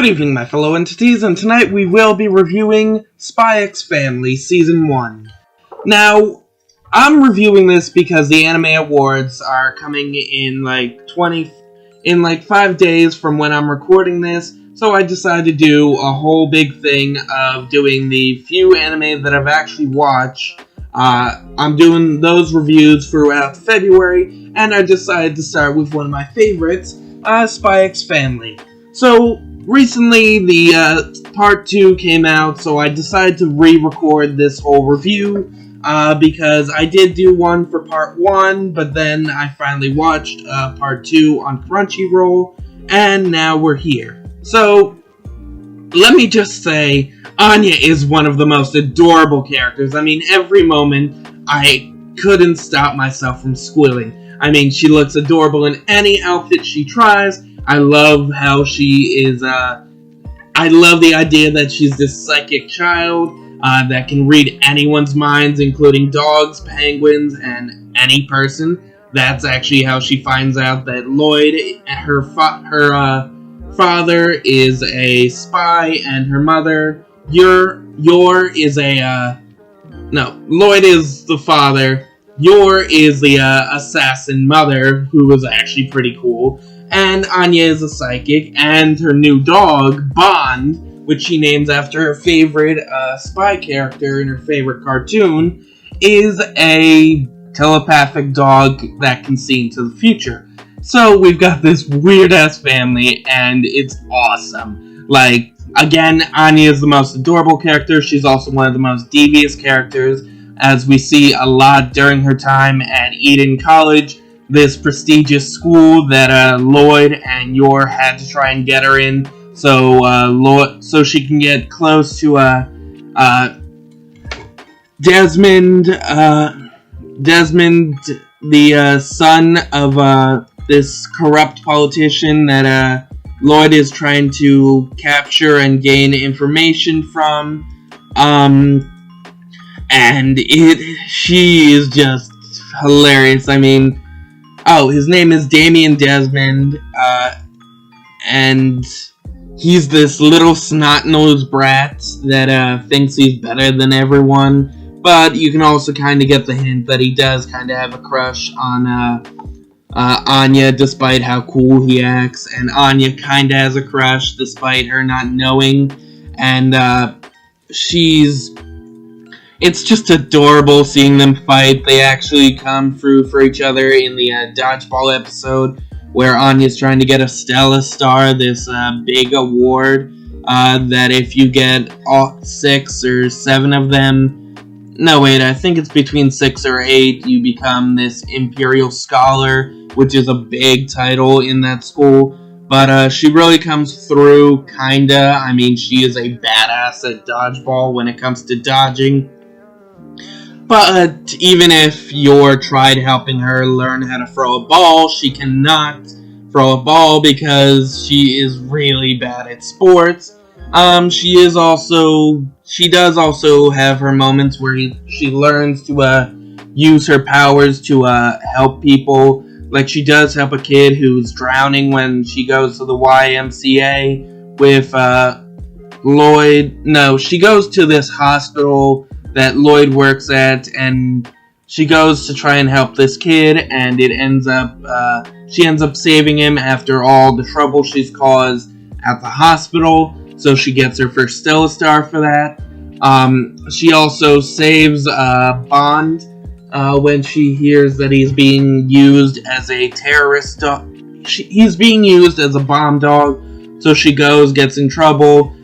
Good evening, my fellow entities, and tonight we will be reviewing Spy X Family Season 1. Now, I'm reviewing this because the Anime Awards are coming in like 5 days from when I'm recording this, so I decided to do a whole big thing of doing the few anime that I've actually watched. I'm doing those reviews throughout February, and I decided to start with one of my favorites, Spy X Family. So, recently, the part 2 came out, so I decided to re-record this whole review, because I did do one for part 1, but then I finally watched part 2 on Crunchyroll, and now we're here. So, let me just say, Anya is one of the most adorable characters. I mean, every moment, I couldn't stop myself from squealing. I mean, she looks adorable in any outfit she tries. I love how she is, I love the idea that she's this psychic child, that can read anyone's minds, including dogs, penguins, and any person. That's actually how she finds out that Lloyd, her father, is a spy, and her mother, Lloyd is the father, Yor is the, assassin mother, who was actually pretty cool. And Anya is a psychic, and her new dog, Bond, which she names after her favorite spy character in her favorite cartoon, is a telepathic dog that can see into the future. So we've got this weird-ass family, and it's awesome. Like, again, Anya is the most adorable character. She's also one of the most devious characters, as we see a lot during her time at Eden College, this prestigious school that Lloyd and Yor had to try and get her in, so she can get close to Desmond, the son of this corrupt politician that Lloyd is trying to capture and gain information from, and she is just hilarious. I mean, his name is Damien Desmond, and he's this little snot-nosed brat that thinks he's better than everyone, but you can also kind of get the hint that he does kind of have a crush on Anya, despite how cool he acts, and Anya kind of has a crush despite her not knowing, and it's just adorable seeing them fight. They actually come through for each other in the dodgeball episode, where Anya's trying to get a Stella Star, this big award, that if you get all 6 or 7 of them, no wait, I think it's between 6 or 8, you become this Imperial Scholar, which is a big title in that school. But she really comes through, kinda. I mean, she is a badass at dodgeball when it comes to dodging. But even if Yor tried helping her learn how to throw a ball, she cannot throw a ball because she is really bad at sports. She does also have her moments where she learns to use her powers to help people. Like, she does help a kid who's drowning when she goes to the YMCA with Lloyd. No, she goes to this hospital that Lloyd works at, and she goes to try and help this kid, and she ends up saving him after all the trouble she's caused at the hospital, so she gets her first Stella Star for that. She also saves Bond when she hears that he's being used as a terrorist dog. He's being used as a bomb dog, so she gets in trouble.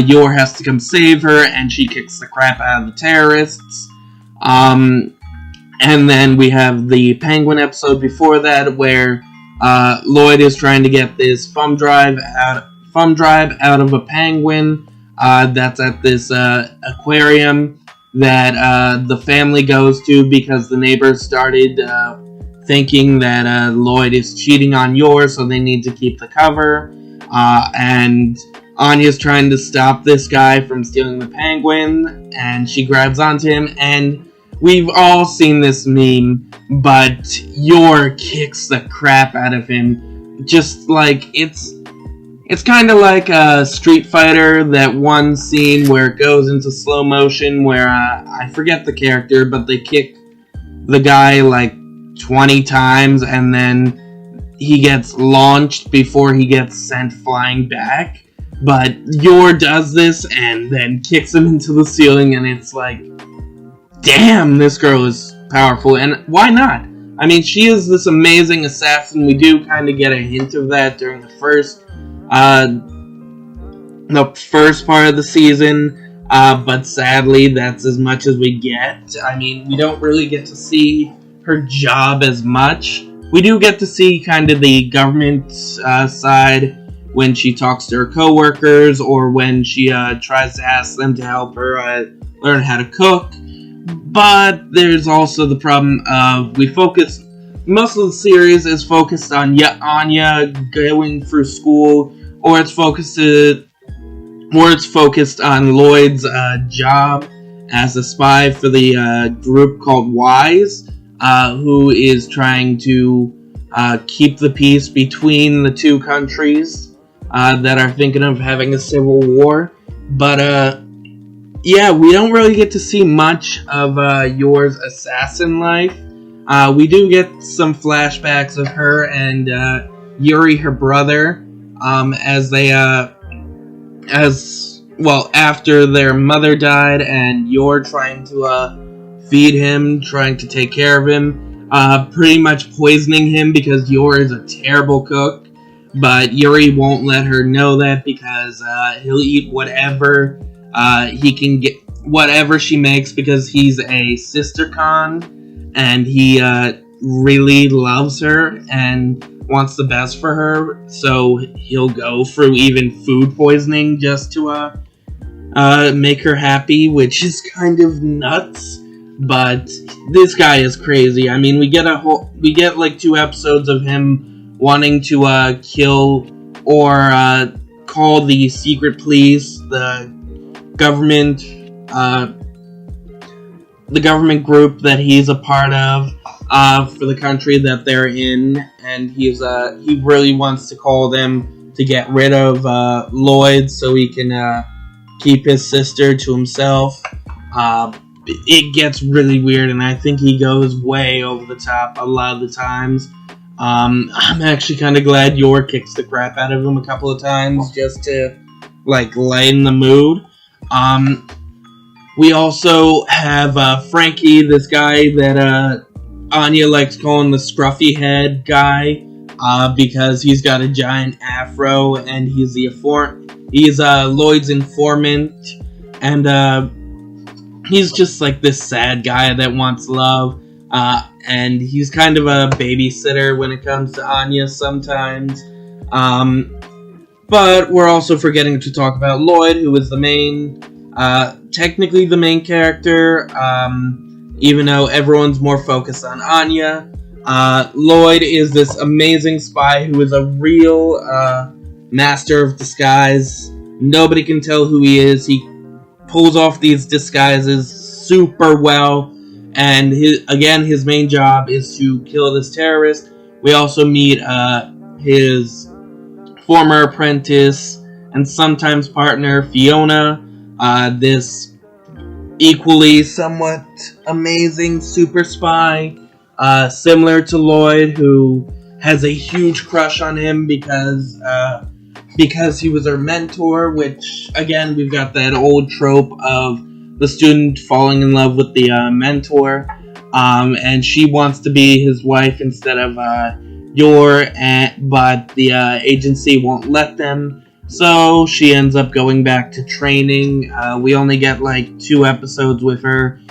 Yor has to come save her, and she kicks the crap out of the terrorists. And then we have the Penguin episode before that, where Lloyd is trying to get this thumb drive out of a penguin that's at this aquarium that the family goes to because the neighbors started thinking that Lloyd is cheating on Yor, so they need to keep the cover. And Anya's trying to stop this guy from stealing the penguin, and she grabs onto him, and we've all seen this meme, but Yor kicks the crap out of him. Just like, it's It's kind of like Street Fighter, that one scene where it goes into slow motion where I forget the character, but they kick the guy like 20 times and then he gets launched before he gets sent flying back. But Yor does this and then kicks him into the ceiling, and it's like, damn, this girl is powerful. And why not? I mean, she is this amazing assassin. We do kind of get a hint of that during the first part of the season, but sadly, that's as much as we get. I mean, we don't really get to see her job as much. We do get to see kind of the government side when she talks to her coworkers, or when she tries to ask them to help her learn how to cook. But there's also the problem of most of the series is focused on Anya going through school, or it's focused on Lloyd's job as a spy for the group called Wise, who is trying to keep the peace between the two countries that are thinking of having a civil war. But yeah, we don't really get to see much of Yor's assassin life. We do get some flashbacks of her and Yuri, her brother, after their mother died, and Yor trying to feed him, trying to take care of him, pretty much poisoning him because Yor is a terrible cook. But Yuri won't let her know that because he'll eat whatever he can get, whatever she makes, because he's a sister con and he really loves her and wants the best for her. So he'll go through even food poisoning just to make her happy, which is kind of nuts. But this guy is crazy. I mean, we get like 2 episodes of him wanting to kill or call the secret police, the government group that he's a part of, for the country that they're in, and he really wants to call them to get rid of Lloyd so he can keep his sister to himself. It gets really weird, and I think he goes way over the top a lot of the times. I'm actually kind of glad Yor kicks the crap out of him a couple of times just to like lighten the mood. We also have Frankie, this guy that Anya likes calling the scruffy head guy, because he's got a giant afro and he's Lloyd's informant, and he's just like this sad guy that wants love. And he's kind of a babysitter when it comes to Anya sometimes. But we're also forgetting to talk about Lloyd, who is technically the main character, even though everyone's more focused on Anya. Lloyd is this amazing spy who is a real master of disguise. Nobody can tell who he is. He pulls off these disguises super well. And his main job is to kill this terrorist. We also meet his former apprentice and sometimes partner, Fiona, this equally somewhat amazing super spy, similar to Lloyd, who has a huge crush on him because he was her mentor, which, again, we've got that old trope of the student falling in love with the mentor, and she wants to be his wife instead of Yor, but the agency won't let them, so she ends up going back to training. We only get like 2 episodes with her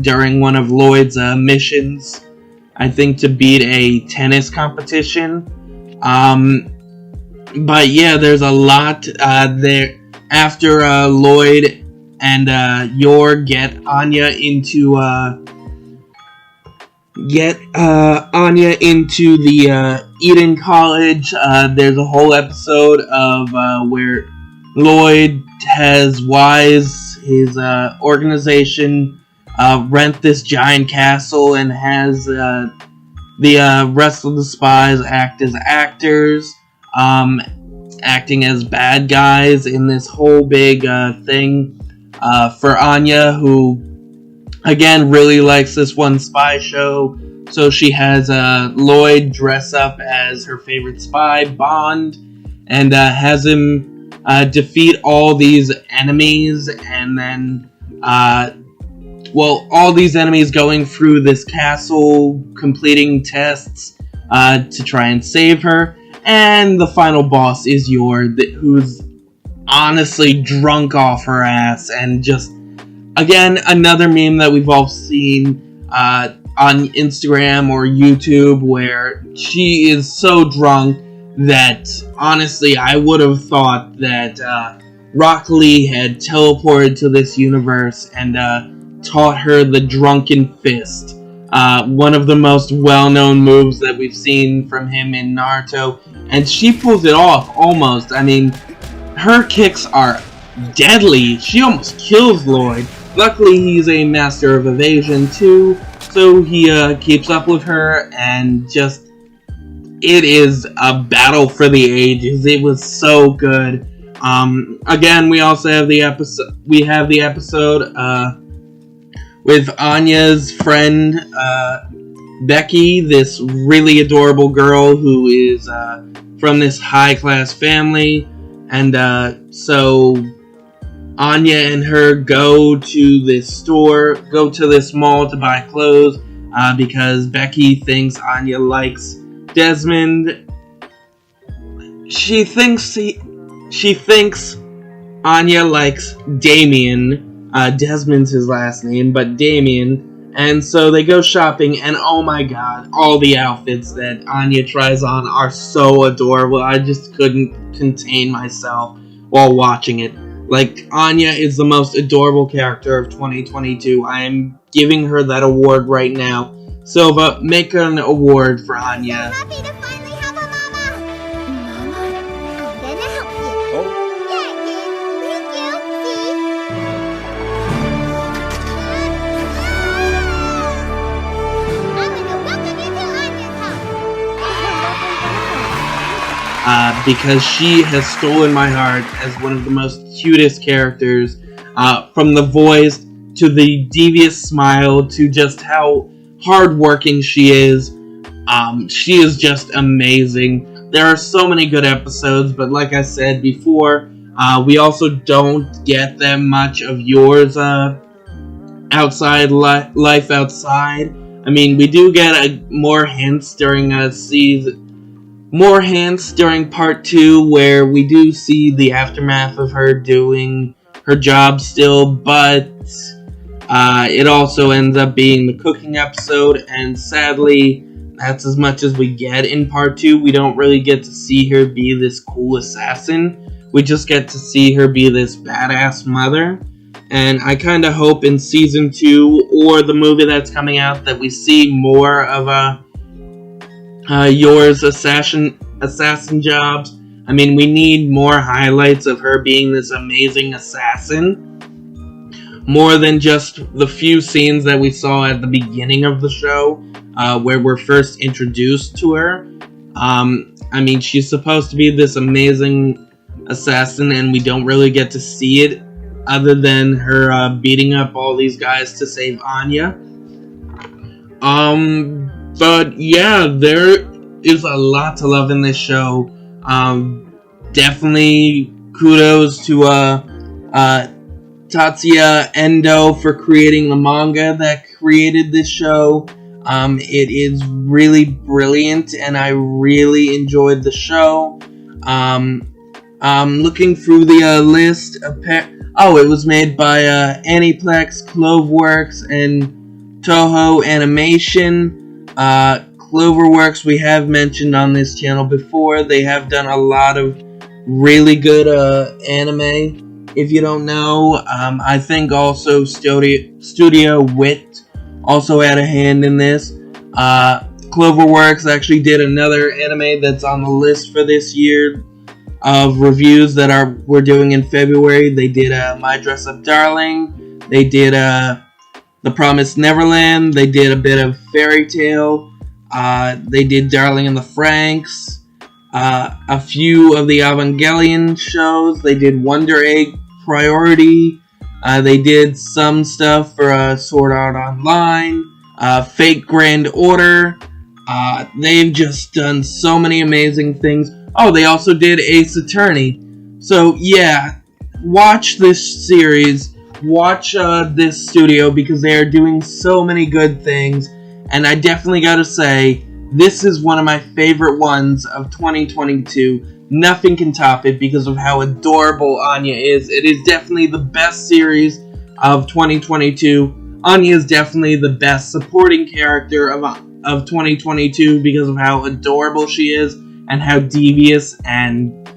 during one of Lloyd's missions, I think to beat a tennis competition. But yeah, there's a lot there. After Lloyd and Yor get Anya into the Eden College. There's a whole episode of where Lloyd has Wise, his organization, rent this giant castle and has the rest of the spies act as actors. acting as bad guys in this whole big thing for Anya, who again really likes this one spy show. So she has Lloyd dress up as her favorite spy, Bond, and has him defeat all these enemies, and then all these enemies going through this castle, completing tests to try and save her. And the final boss is Yor, who's honestly drunk off her ass, and just, again, another meme that we've all seen on Instagram or YouTube, where she is so drunk that, honestly, I would have thought that Rock Lee had teleported to this universe and taught her the Drunken Fist. One of the most well-known moves that we've seen from him in Naruto, and she pulls it off, almost. I mean, her kicks are deadly. She almost kills Lloyd. Luckily, he's a master of evasion, too, so he keeps up with her, and just, it is a battle for the ages. It was so good. Again, we also have the episode, with Anya's friend, Becky, this really adorable girl who is from this high-class family, and so Anya and her go to this mall to buy clothes, because Becky thinks Anya likes Desmond. She thinks Anya likes Damien. Desmond's his last name, but Damien. And so they go shopping, and oh my god, all the outfits that Anya tries on are so adorable. I just couldn't contain myself while watching it. Like, Anya is the most adorable character of 2022. I am giving her that award right now. Silva, make an award for Anya. So happy to finally have a mama! Mama, I'm gonna help you. Oh? Yeah, kid. Thank you. See? I'm gonna welcome you to Anya's house. Because she has stolen my heart as one of the most cutest characters, from the voice to the devious smile to just how hardworking she is. She is just amazing. There are so many good episodes, but like I said before, we also don't get that much of Yor's outside life outside. I mean, we do get more hints during part 2, where we do see the aftermath of her doing her job still, but it also ends up being the cooking episode, and sadly, that's as much as we get in part 2. We don't really get to see her be this cool assassin. We just get to see her be this badass mother. And I kind of hope in season 2, or the movie that's coming out, that we see more of Yor's assassin jobs. I mean, we need more highlights of her being this amazing assassin, more than just the few scenes that we saw at the beginning of the show, where we're first introduced to her. I mean, she's supposed to be this amazing assassin, and we don't really get to see it, other than her beating up all these guys to save Anya. But yeah, there is a lot to love in this show. Definitely kudos to Tatsuya Endo for creating the manga that created this show. It is really brilliant, and I really enjoyed the show. Looking through the list, it was made by Aniplex, Cloverworks, and Toho Animation. Cloverworks we have mentioned on this channel before. They have done a lot of really good anime. If you don't know, I think also Studio Wit also had a hand in this. Cloverworks actually did another anime that's on the list for this year of reviews that we're doing in February. They did My Dress Up Darling. They did The Promised Neverland. They did a bit of Fairy Tale. They did Darling in the Franxx. a few of the Evangelion shows. They did Wonder Egg Priority. They did some stuff for Sword Art Online, Fate Grand Order. They've just done so many amazing things. Oh, they also did Ace Attorney. So yeah, watch this series. Watch this studio because they are doing so many good things. And I definitely gotta say, this is one of my favorite ones of 2022. Nothing can top it because of how adorable Anya is. It is definitely the best series of 2022. Anya is definitely the best supporting character of 2022 because of how adorable she is and how devious and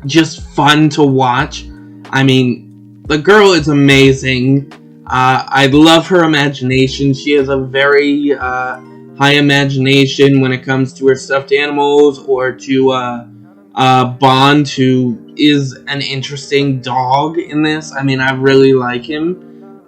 just fun to watch. I mean, the girl is amazing. I love her imagination. She has a very high imagination when it comes to her stuffed animals or to Bond, who is an interesting dog in this. I mean, I really like him.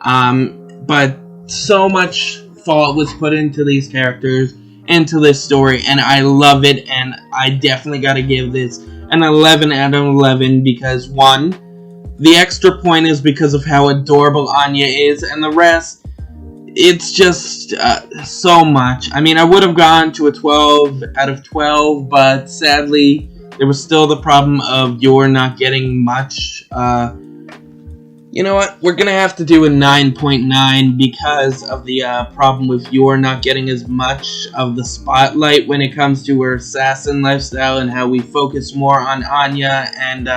But so much thought was put into these characters, into this story, and I love it, and I definitely gotta give this an 11 out of 11 because, one, the extra point is because of how adorable Anya is, and the rest, it's just so much. I mean, I would have gone to a 12 out of 12, but sadly, there was still the problem of You're not getting much. You know what? We're gonna have to do a 9.9 because of the problem with You're not getting as much of the spotlight when it comes to her assassin lifestyle and how we focus more on Anya and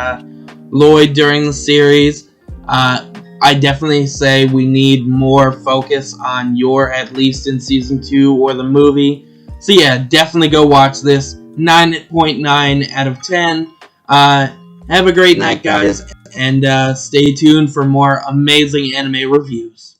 Lloyd during the series. I definitely say we need more focus on You're, at least in Season 2 or the movie. So yeah, definitely go watch this. 9.9 out of 10. Have a great night, guys, and stay tuned for more amazing anime reviews.